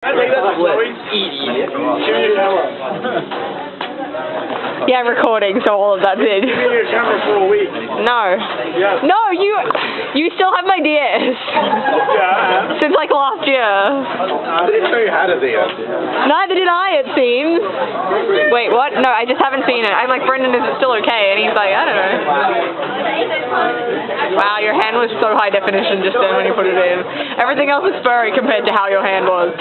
Yeah, recording, so all of that's in. Give me your camera for a week. No. Yes. No, you still have my DS. Yeah. Since like last year. I didn't know you had a DS. Neither did I, it seems. Wait, what? No, I just haven't seen it. I'm like, Brendan, is it still okay? And he's like, I don't know. Wow, your hand was so high definition just then when you put it in. Everything else is furry compared to how your hand was.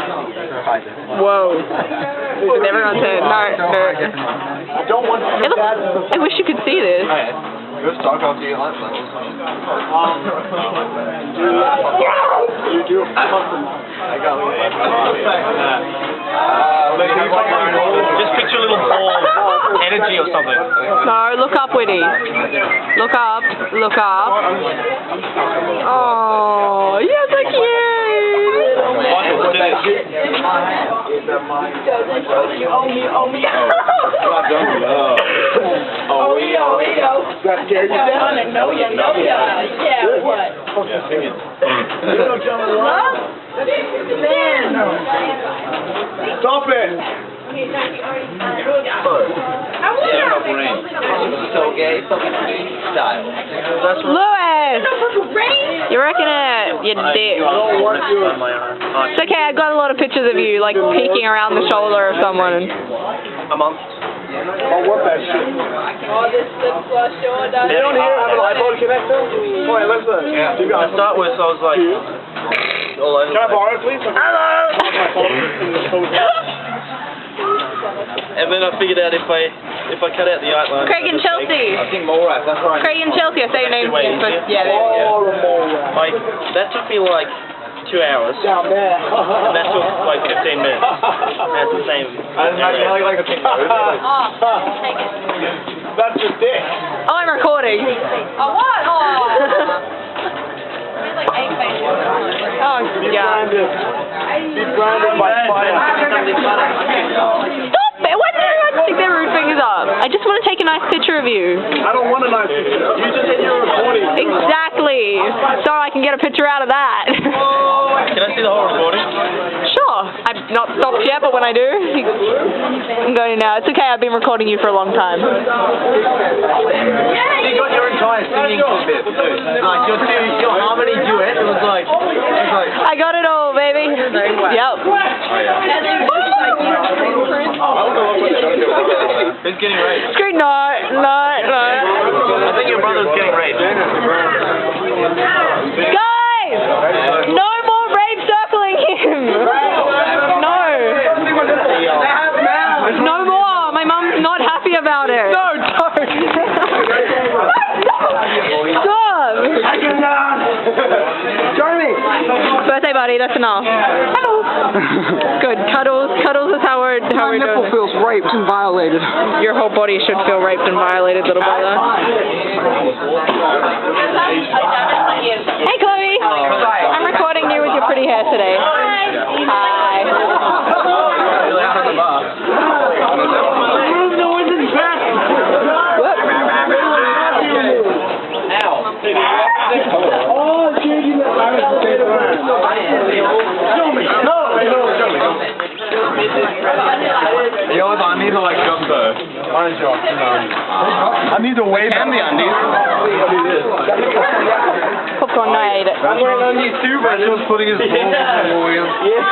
Whoa. With everyone's head. No. I don't want to. I wish you could see this. Go stock off your life levels. You do. I got Just picture a little ball of energy or something. No, look up, Whitty. Look up. Look up. Oh, you're so cute. What is it? That scared you down? No, yeah, what? Yeah, sing it. Stop it! So gay, fucking style. Lewis! You reckon it? You dick. It's okay, I got a lot of pictures of you, like, peeking around the shoulder of someone. A month. I want that shit. Oh, this lip gloss sure does. You don't hear have an iPhone connector? Wait, listen. Yeah. To start with, I was like, all over. Can I borrow it, please? Hello! And then I figured out if I cut out the outline. Craig and Chelsea. I think more right, that's right. Craig and Chelsea, I say your name. But yeah, there you go. Like, that took me like 2 hours. Down there. And that took like 15 minutes. That's the same. I didn't know you like a pink nose. That's your dick. Oh, I'm recording. Oh, what? Oh. It's like 8 pages. Oh, yeah. Be branded by fire. Stop it! Why did everyone stick their rude fingers up? I just want to take a nice picture of you. I don't want a nice picture. You just said you're recording. Exactly. So I can get a picture out of that. Can I see the whole recording? Sure. I've not stopped yet, but when I do, I'm going now. It's okay, I've been recording you for a long time. You got your entire singing bit too. Like your harmony duet, it was like I got it all, baby. Yep. Who's getting raped? Screw no. I think your brother's getting raped. Guys! No more rape circling him! No. No more! My mum's not happy about it. No, don't! Stop! Jeremy! Birthday buddy, that's enough. Hello! Good. Cuddles is how we're My nipple doing. feels raped and violated. Your whole body should feel raped and violated, little brother. Hey, Chloe! I'm recording you with your pretty hair today. Hi. Oh, changing the time to say the brand. Show me. No. yo, I need to like jump though. Orange jump. I need to wave at the undies. Popcorn, no, I ate it. I'm wearing undies too, but just putting his balls in the wheel. Yeah.